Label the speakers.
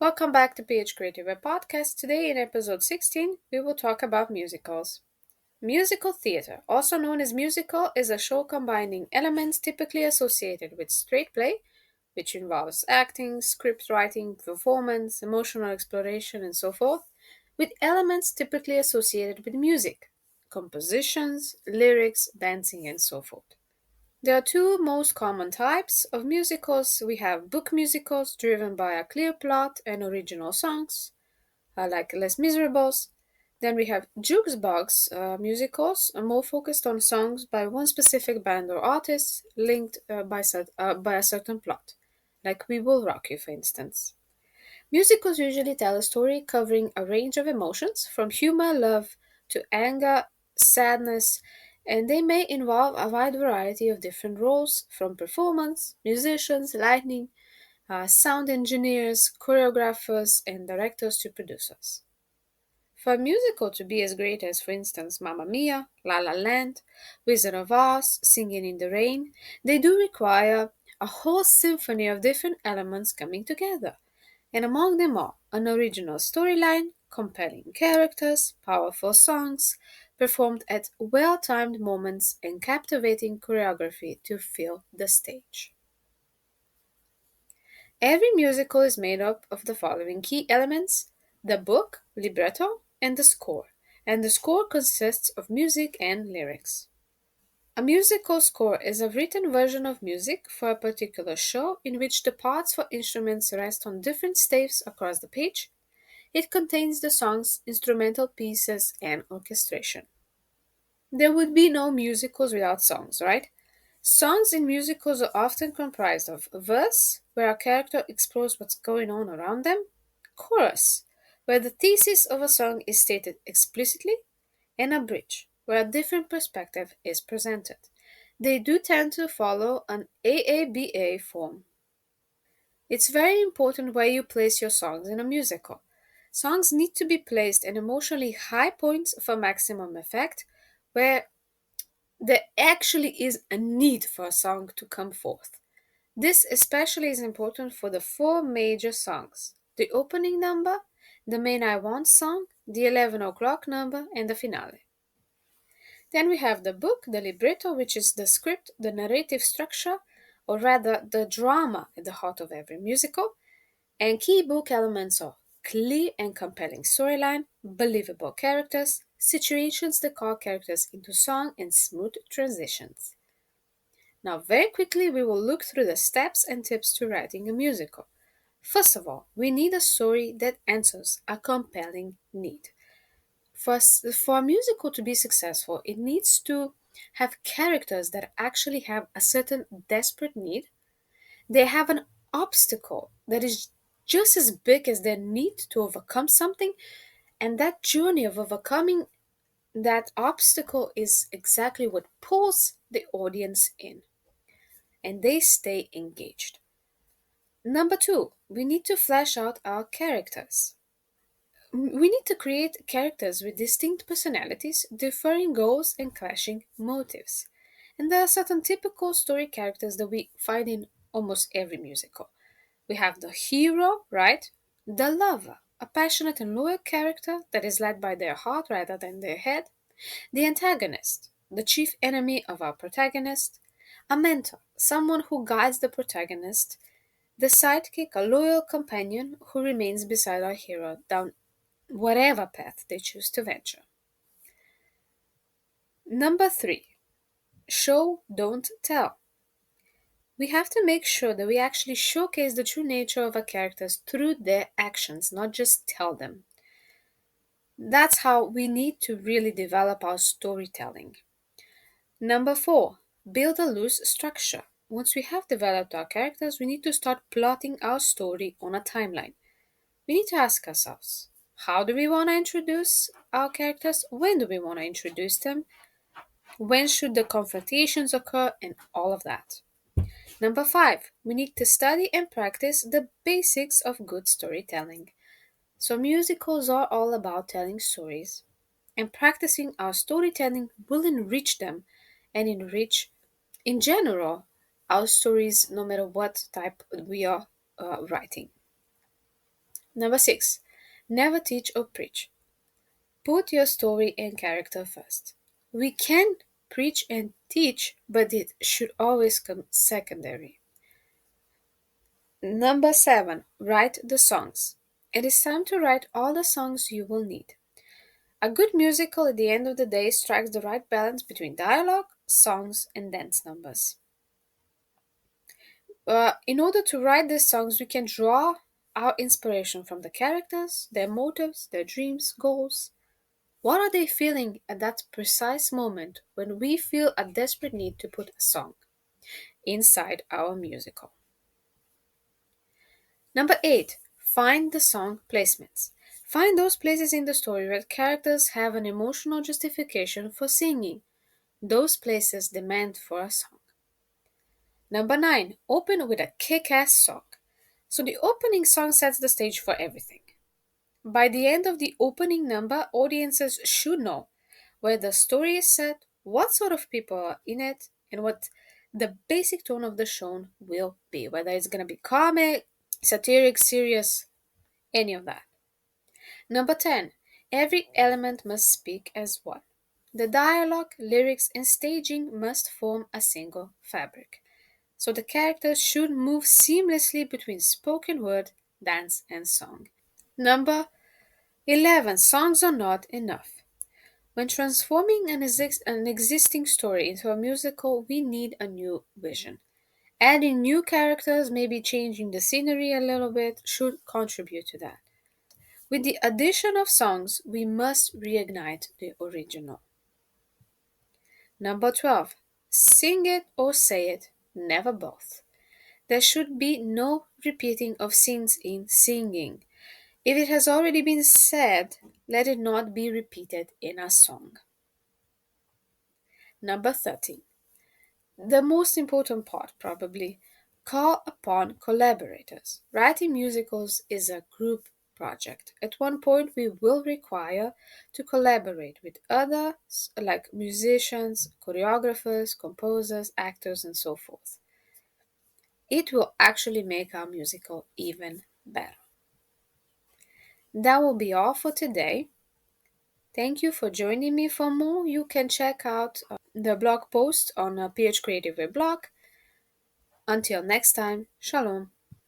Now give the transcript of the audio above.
Speaker 1: Welcome back to Phcreativeway podcast. Today, in episode 16, we will talk about musicals. Musical theater, also known as musical, is a show combining elements typically associated with straight play, which involves acting, script writing, performance, emotional exploration, and so forth, with elements typically associated with music, compositions, lyrics, dancing, and so forth. There are two most common types of musicals. We have book musicals driven by a clear plot and original songs, like Les Miserables. Then we have jukebox musicals, more focused on songs by one specific band or artist, linked by a certain plot, like We Will Rock You, for instance. Musicals usually tell a story covering a range of emotions, from humor, love, to anger, sadness, and they may involve a wide variety of different roles, from performance, musicians, lighting, sound engineers, choreographers, and directors to producers. For a musical to be as great as, for instance, Mamma Mia, La La Land, Wizard of Oz, Singing in the Rain, they do require a whole symphony of different elements coming together, and among them are an original storyline, compelling characters, powerful songs, performed at well timed moments, and captivating choreography to fill the stage. Every musical is made up of the following key elements: the book, libretto, and the score. And the score consists of music and lyrics. A musical score is a written version of music for a particular show in which the parts for instruments rest on different staves across the page. It contains the songs, instrumental pieces, and orchestration. There would be no musicals without songs, right? Songs in musicals are often comprised of a verse, where a character explores what's going on around them, chorus, where the thesis of a song is stated explicitly, and a bridge, where a different perspective is presented. They do tend to follow an AABA form. It's very important where you place your songs in a musical. Songs need to be placed in emotionally high points for maximum effect, where there actually is a need for a song to come forth. This especially is important for the four major songs: the opening number, the main I Want song, the 11 o'clock number, and the finale. Then we have the book, the libretto, which is the script, the narrative structure, or rather the drama at the heart of every musical. And key book elements are clear and compelling storyline, believable characters, situations that call characters into song, and smooth transitions. Now, very quickly, we will look through the steps and tips to writing a musical. First of all, we need a story that answers a compelling need. For a musical to be successful, it needs to have characters that actually have a certain desperate need. They have an obstacle that is just as big as their need to overcome something, and that journey of overcoming that obstacle is exactly what pulls the audience in, and they stay engaged. Number two, we need to flesh out our characters. We need to create characters with distinct personalities, differing goals, and clashing motives. And there are certain typical story characters that we find in almost every musical. We have the hero, right? The lover, a passionate and loyal character that is led by their heart rather than their head. The antagonist, the chief enemy of our protagonist. A mentor, someone who guides the protagonist. The sidekick, a loyal companion who remains beside our hero down whatever path they choose to venture. Number three, show, don't tell. We have to make sure that we actually showcase the true nature of our characters through their actions, not just tell them. That's how we need to really develop our storytelling. Number four, build a loose structure. Once we have developed our characters, we need to start plotting our story on a timeline. We need to ask ourselves, how do we want to introduce our characters? When do we want to introduce them? When should the confrontations occur? And all of that. Number five, we need to study and practice the basics of good storytelling. So, musicals are all about telling stories, and practicing our storytelling will enrich them and enrich, in general, our stories no matter what type we are writing. Number 6. Never teach or preach. Put your story and character first. We can preach and teach, but it should always come secondary. Number 7. Write the songs. It is time to write all the songs you will need. A good musical at the end of the day strikes the right balance between dialogue, songs, and dance numbers. In order to write these songs, we can draw our inspiration from the characters, their motives, their dreams, goals. What are they feeling at that precise moment when we feel a desperate need to put a song inside our musical? Number 8. Find the song placements. Find those places in the story where characters have an emotional justification for singing. Those places demand for a song. Number 9. Open with a kick-ass song. So the opening song sets the stage for everything. By the end of the opening number, audiences should know where the story is set, what sort of people are in it, and what the basic tone of the show will be, whether it's going to be comic, satiric, serious, any of that. Number 10. Every element must speak as one. The dialogue, lyrics, and staging must form a single fabric. So the characters should move seamlessly between spoken word, dance, and song. Number 11. Songs are not enough. When transforming an existing story into a musical, we need a new vision. Adding new characters, maybe changing the scenery a little bit, should contribute to that. With the addition of songs, we must reignite the original. Number 12. Sing it or say it, never both. There should be no repeating of scenes in singing. If it has already been said, let it not be repeated in a song. Number 13. The most important part, probably, call upon collaborators. Writing musicals is a group project. At one point, we will require to collaborate with others like musicians, choreographers, composers, actors, and so forth. It will actually make our musical even better. That will be all for today. Thank you for joining me. For more, you can check out the blog post on Phcreativeway blog. Until next time, Shalom.